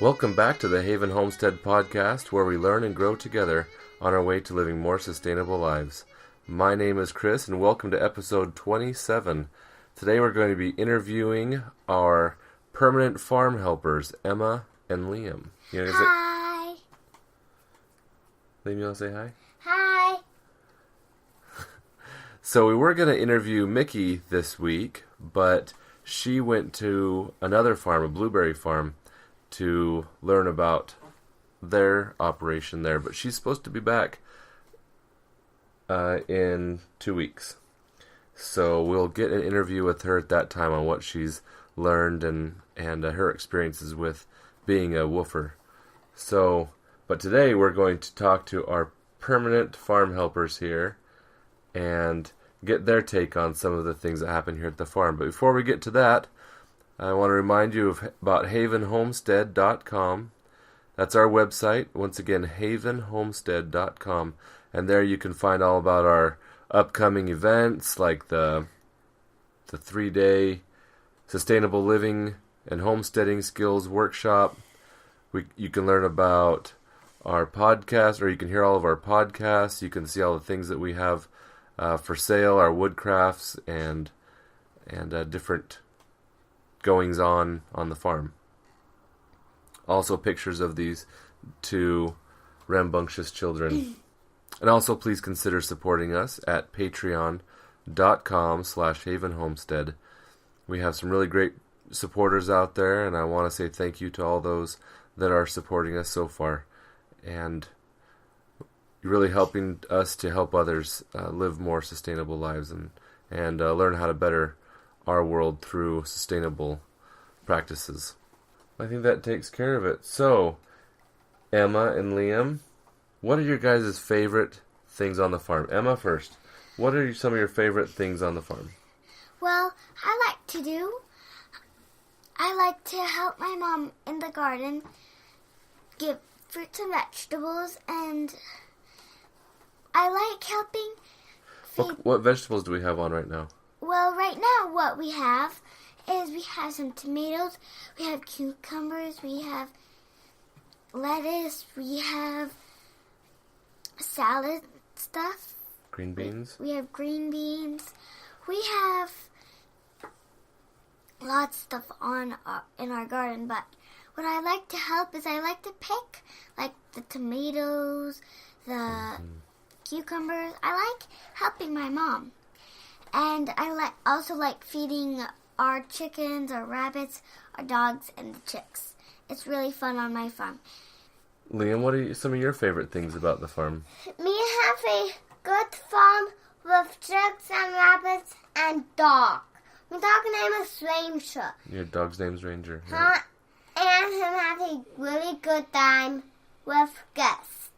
Welcome back to the Haven Homestead podcast, where we learn and grow together on our way to living more sustainable lives. My name is Chris, and welcome to episode 27. Today we're going to be interviewing our permanent farm helpers, Emma and Liam. Hi. Liam, you want to say hi? Hi. So we were going to interview Mickey this week, but she went to another farm, a blueberry farm, to learn about their operation there. But she's supposed to be back in 2 weeks. So we'll get an interview with her at that time on what she's learned and her experiences with being a woofer. But today we're going to talk to our permanent farm helpers here and get their take on some of the things that happen here at the farm. But before we get to that, I want to remind you about havenhomestead.com. That's our website. Once again, havenhomestead.com. And there you can find all about our upcoming events, like the 3-day Sustainable Living and Homesteading Skills Workshop. You can learn about our podcast, or you can hear all of our podcasts. You can see all the things that we have for sale, our wood crafts, and different goings on the farm. Also pictures of these two rambunctious children. And also please consider supporting us at patreon.com/havenhomestead. We have some really great supporters out there, and I want to say thank you to all those that are supporting us so far. And really helping us to help others live more sustainable lives and learn how to better our world through sustainable practices. I think that takes care of it. So, Emma and Liam, what are your guys' favorite things on the farm? Emma first. What are some of your favorite things on the farm? Well, I like to help my mom in the garden, give fruits and vegetables, and I like helping feed. What vegetables do we have on right now? Well, right now what we have is we have some tomatoes, we have cucumbers, we have lettuce, we have salad stuff. Green beans? We have green beans. We have lots of stuff in our garden, but what I like to help is I like to pick like the tomatoes, the cucumbers. I like helping my mom. And I also like feeding our chickens, our rabbits, our dogs, and the chicks. It's really fun on my farm. Liam, what are some of your favorite things about the farm? Me have a good farm with chicks and rabbits and dog. My dog name is Ranger. Your dog's name's Ranger. Huh? And he has a really good time with guests.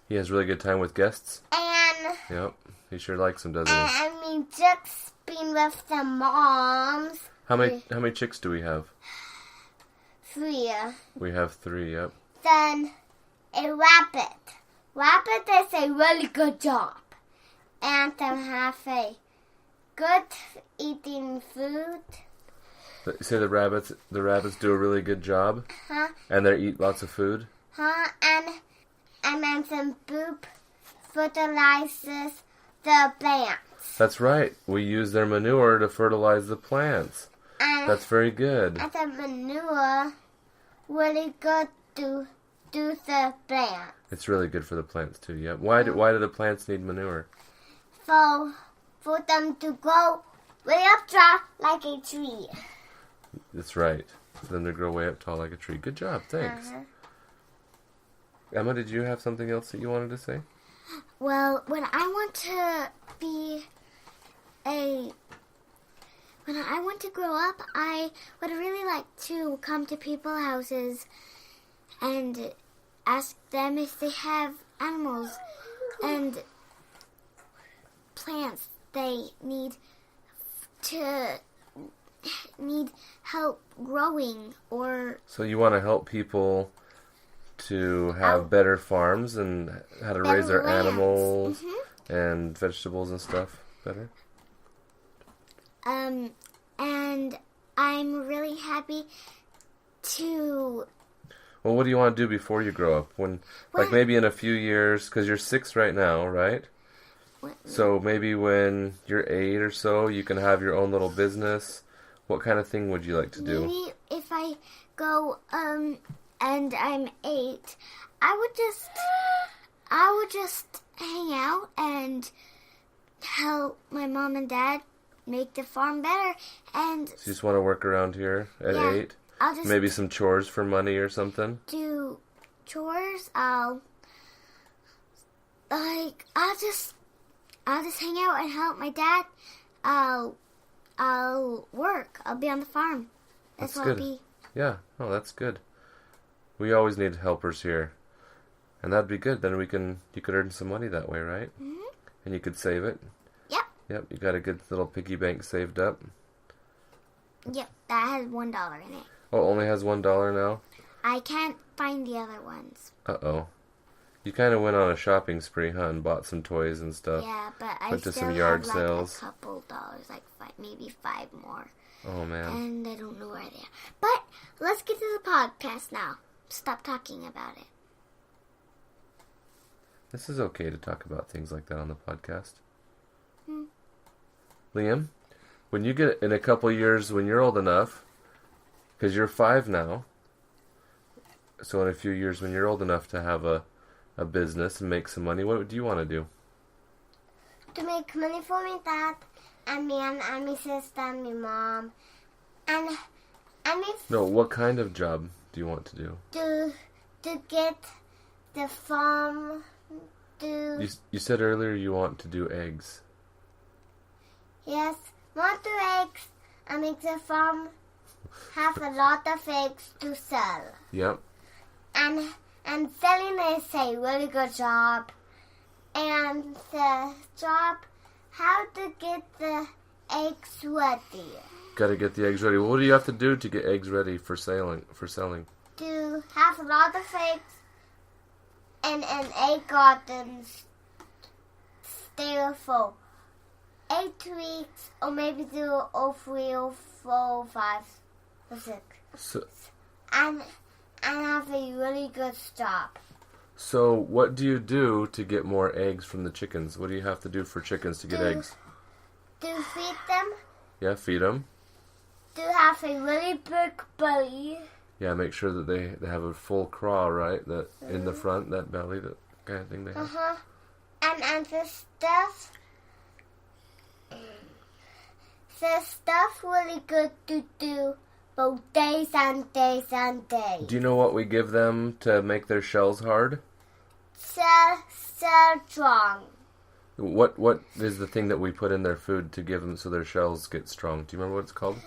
He has really good time with guests? And Yep. He sure likes them, doesn't he? I mean, chicks being with the moms. How many chicks do we have? 3. We have 3, yep. Then a rabbit. Rabbit does a really good job. And they have a good eating food. You say the rabbits do a really good job? Huh? And they eat lots of food? Huh? And then some poop fertilizes the plants. That's right. We use their manure to fertilize the plants. And That's very good. And the manure really good to do the plants. It's really good for the plants too, yep. Why do the plants need manure? For them to grow way up tall like a tree. That's right. For them to grow way up tall like a tree. Good job, thanks. Emma, did you have something else that you wanted to say? Well, when I want to grow up, I would really like to come to people's houses and ask them if they have animals and plants they need help growing, or... So you want to help people to have better farms and how to raise their animals and vegetables and stuff better? And I'm really happy to Well, what do you want to do before you grow up? Like maybe in a few years, because you're 6 right now, right? So maybe when you're 8 or so, you can have your own little business. What kind of thing would you like to do? Maybe if I go and I'm 8, I would just hang out and help my mom and dad make the farm better. And So you just want to work around here at 8? I'll just Maybe some chores for money or something? do chores. I'll just hang out and help my dad. I'll work. I'll be on the farm. That's what good. I'll be. Yeah, oh, that's good. We always need helpers here. And that'd be good. Then you could earn some money that way, right? Mm-hmm. And you could save it. Yep. Yep, you got a good little piggy bank saved up. Yep, that has $1 in it. Oh, it only has $1 now? I can't find the other ones. Uh-oh. You kind of went on a shopping spree, huh, and bought some toys and stuff. Yeah, but I Went to still some yard have sales. a couple dollars, maybe 5 more. Oh, man. And I don't know where they are. But let's get to the podcast now. Stop talking about it. This is okay to talk about things like that on the podcast. Hmm. Liam, when you get in a couple years, when you're old enough, because you're 5 now, so in a few years when you're old enough to have a business and make some money, what do you want to do? To make money for my dad and me and my sister and my mom and No, what kind of job do you want to do? to get the farm to You said earlier you want to do eggs. yes, want to eggs and make the farm have a lot of eggs to sell. Yep. And selling is a really good job. And the job how to get the eggs ready. Got to get the eggs ready. What do you have to do to get eggs ready for selling? To have a lot of eggs in an egg garden stay for 8 weeks, or maybe do 3 or 4, 5 or 6. So, And have a really good job. So what do you do to get more eggs from the chickens? What do you have to do for chickens to get eggs? To feed them, Yeah, feed them. to have a really big belly. Yeah, make sure that they have a full craw, right? That in the front, that belly, that kind of thing they have. Uh-huh. And the stuff really good to do for days and days and days. Do you know what we give them to make their shells hard? So strong. What is the thing that we put in their food to give them so their shells get strong? Do you remember what it's called?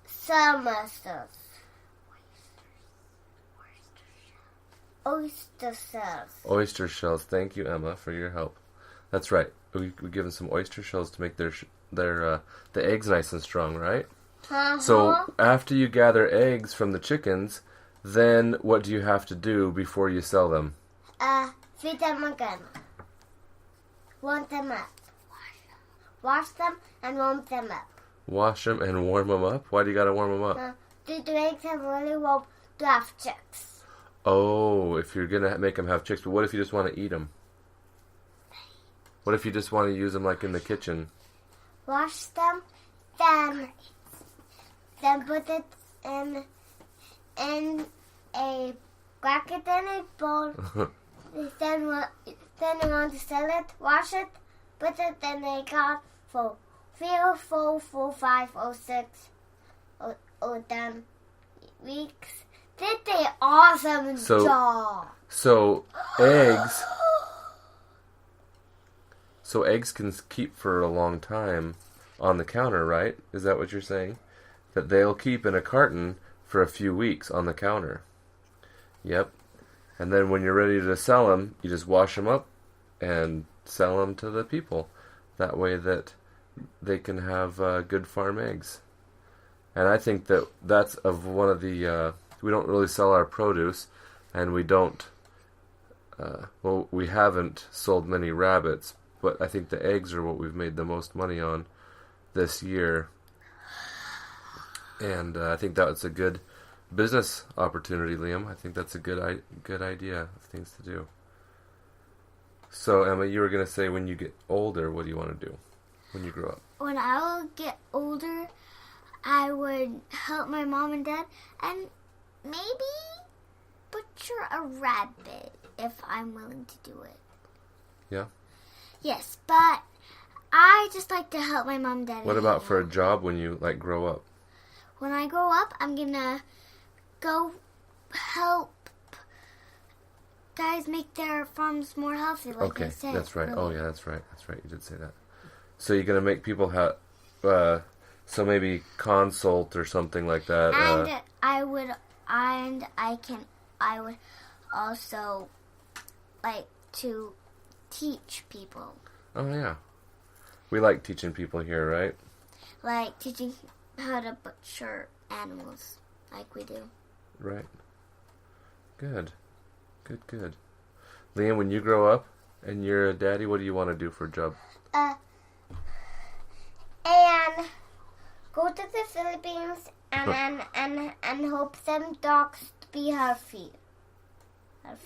Summers. Oyster shells. Oyster shells. Thank you, Emma, for your help. That's right. We give them some oyster shells to make their the eggs nice and strong, right? Uh-huh. So after you gather eggs from the chickens, then what do you have to do before you sell them? Feed them again. Warm them up. Wash them and warm them up. Wash them and warm them up? Why do you gotta warm them up? To make them really warm to have chicks. Oh, if you're gonna make them have chicks, but what if you just want to eat them? What if you just want to use them like in the kitchen? Wash them, then put it in a crack it in a bowl. then you want to sell it, wash it, put it in a cart for 3 or 4 or 5 or 6 or 10 weeks. Did they awesome job? So eggs. So eggs can keep for a long time on the counter, right? Is that what you're saying? That they'll keep in a carton for a few weeks on the counter. Yep. And then when you're ready to sell them, you just wash them up and sell them to the people. That way that they can have good farm eggs. And I think that that's of one of the... we don't really sell our produce, and we don't... we haven't sold many rabbits, but I think the eggs are what we've made the most money on this year. And I think that's a good business opportunity, Liam. I think that's a good idea of things to do. So, Emma, you were going to say when you get older, what do you want to do when you grow up? When I will get older, I would help my mom and dad and maybe butcher a rabbit if I'm willing to do it. Yeah? Yes, but I just like to help my mom and dad. What about for a job when you, grow up? When I grow up, I'm going to go help guys make their farms more healthy, like I said. That's right. Oh, yeah, that's right. That's right. You did say that. So you're going to make people have, so maybe consult or something like that. And I would also like to teach people. Oh, yeah. We like teaching people here, right? Like teaching how to butcher animals, like we do. Right. Good. Good. Liam, when you grow up and you're a daddy, what do you want to do for a job? And go to the Philippines and hope them dogs to be healthy.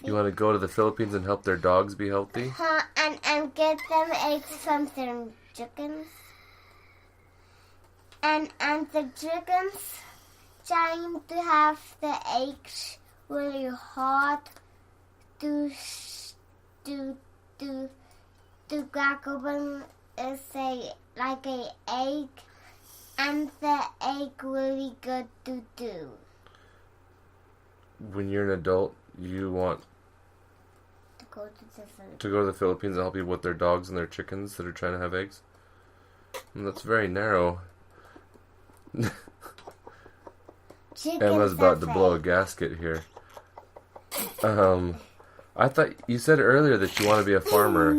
You want to go to the Philippines and help their dogs be healthy? And get them eggs from their chickens. And the chickens trying to have the eggs really hot to crack open is like a egg, and the egg really good to do. When you're an adult, you want To go to the Philippines. to go to the Philippines and help people with their dogs and their chickens that are trying to have eggs? That's very narrow. Emma's about to blow a gasket here. I thought you said earlier that you want to be a farmer.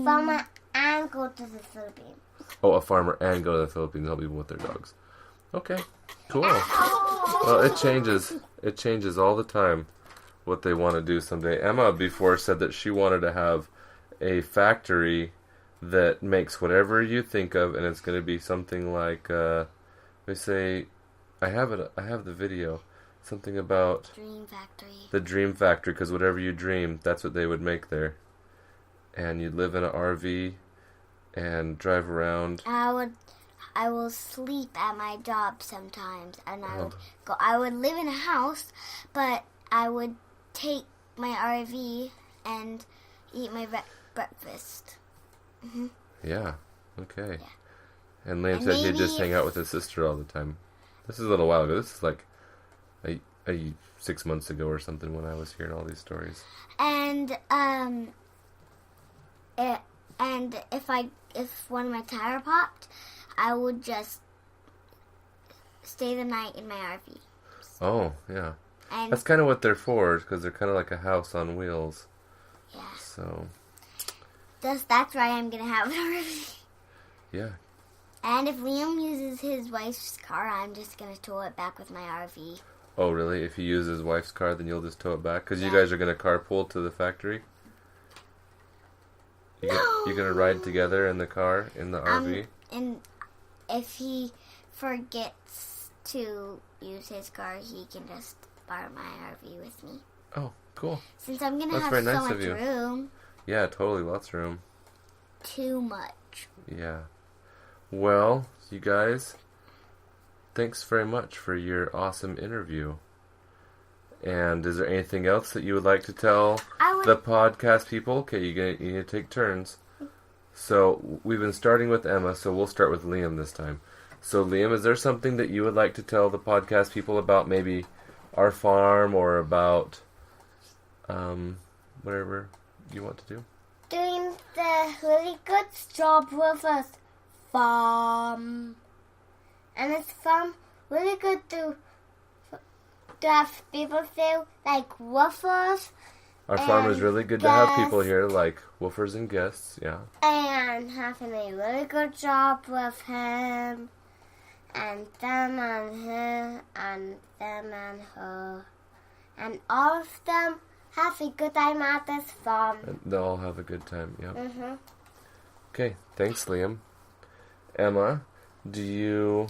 Farmer and go to the Philippines. Oh, a farmer and go to the Philippines and help people with their dogs. Okay, cool. Well, it changes. It changes all the time what they want to do someday. Emma before said that she wanted to have a factory that makes whatever you think of, and it's going to be something like, they say, I have the video. Something about Dream Factory. the Dream Factory, because whatever you dream, that's what they would make there. And you'd live in an RV and drive around. I will sleep at my job sometimes, and I would live in a house, but I would take my RV and eat my breakfast. Mm-hmm. Yeah. Okay. Yeah. And Liam And said he'd just maybe hang out with his sister all the time. This is a little while ago. This is like a 6 months ago or something when I was hearing all these stories. And if one of my tire popped, I would just stay the night in my RV. Oh, yeah. And That's kind of what they're for, because they're kind of like a house on wheels. yeah, So, that's why I'm gonna have an RV. yeah. And if Liam uses his wife's car, I'm just gonna tow it back with my RV. Oh, really? If he uses his wife's car, then you'll just tow it back? Because you Yeah. guys are going to carpool to the factory? You're going to ride together in the car, in the RV? And if he forgets to use his car, he can just borrow my RV with me. Oh, cool. Since I'm gonna That's have very so nice much of you. room. Yeah, totally. Lots of room. Too much. Yeah. Well, you guys, thanks very much for your awesome interview. And is there anything else that you would like to tell the podcast people? Okay, you need to take turns. So we've been starting with Emma, so we'll start with Liam this time. So Liam, is there something that you would like to tell the podcast people about maybe our farm or about whatever you want to do? Doing the really good job with us farm. And it's farm really good to have people feel like woofers. Our farm is really good to have people here, like woofers and guests, yeah. And having a really good job with him. And them and him. And them and her. And all of them have a good time at this farm. And they'll all have a good time, yeah. Mm-hmm. Okay, thanks, Liam. Emma, do you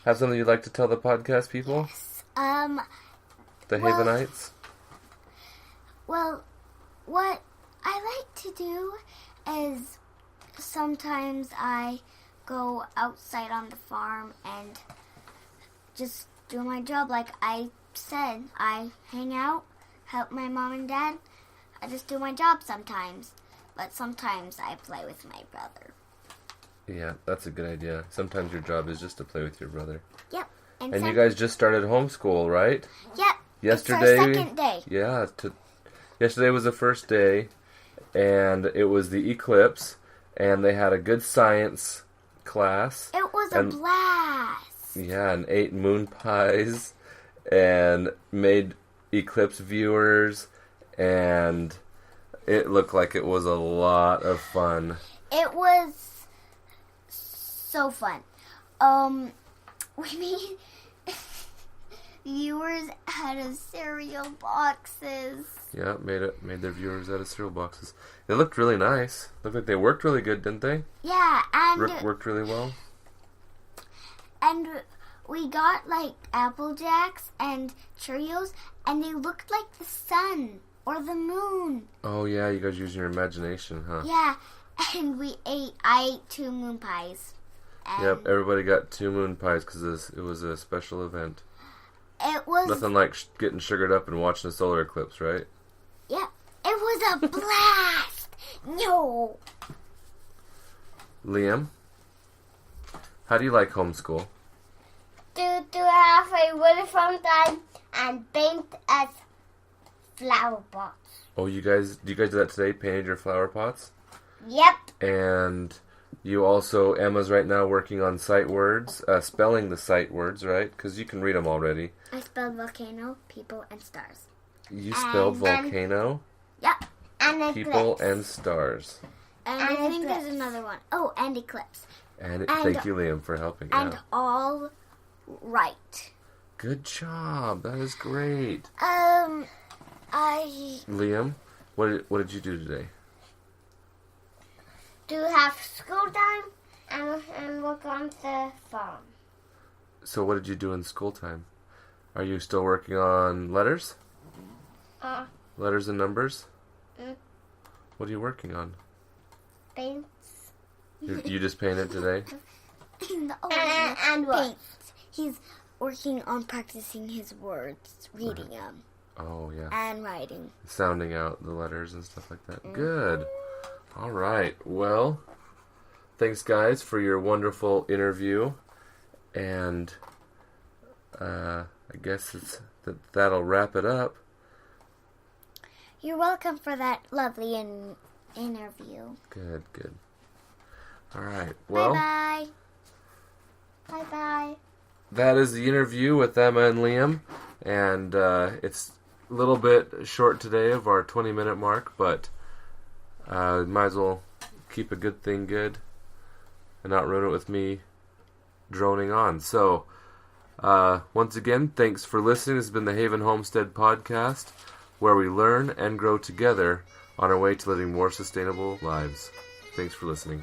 have something you'd like to tell the podcast people? Yes. the Well- Havenites? Well, what I like to do is sometimes I go outside on the farm and just do my job. Like I said, I hang out, help my mom and dad. I just do my job sometimes. But sometimes I play with my brother. Yeah, that's a good idea. Sometimes your job is just to play with your brother. Yep. And you guys just started homeschool, right? Yep. Yesterday. It's our second day. Yeah. Yesterday was the first day, and it was the eclipse, and they had a good science class. It was a blast. Yeah, and ate moon pies, and made eclipse viewers, and it looked like it was a lot of fun. It was so fun. We made viewers out of cereal boxes. Yeah, made their viewers out of cereal boxes. They looked really nice. Looked like they worked really good, didn't they? Yeah, and Worked really well. And we got like Apple Jacks and Cheerios, and they looked like the sun or the moon. Oh yeah, you guys using your imagination, huh? Yeah, and I ate 2 moon pies. And Yep, everybody got 2 moon pies because it was a special event. It was Nothing like getting sugared up and watching a solar eclipse, right? Yeah, it was a blast. No. Liam, how do you like homeschool? To have a wood fountain and paint as flower pots. Oh, do you guys do that today? Painted your flower pots? Yep. And you also, Emma's right now working on sight words, spelling the sight words, right? Because you can read them already. I spelled volcano, people, and stars. You spelled And then- volcano, Yep. And people, eclipse. and stars. And And I think eclipse. there's another one. Oh, and eclipse. And, And- thank you, Liam, for helping And out. all right. Good job. That is great. Liam, what did you do today? To have school time and work on the farm. So what did you do in school time? Are you still working on letters? Letters and numbers? Mm. What are you working on? Paints. You just painted today? And what? Paint. He's working on practicing his words, reading them, Oh, yeah. and writing. Sounding out the letters and stuff like that. Good. All right. Well, thanks, guys, for your wonderful interview. And I guess that'll wrap it up. You're welcome for that lovely interview. Good. All right. Well, Bye-bye. Bye-bye. that is the interview with Emma and Liam. And it's a little bit short today of our 20-minute mark, but might as well keep a good thing good and not ruin it with me droning on. So, once again, thanks for listening. This has been the Haven Homestead Podcast, where we learn and grow together on our way to living more sustainable lives. Thanks for listening.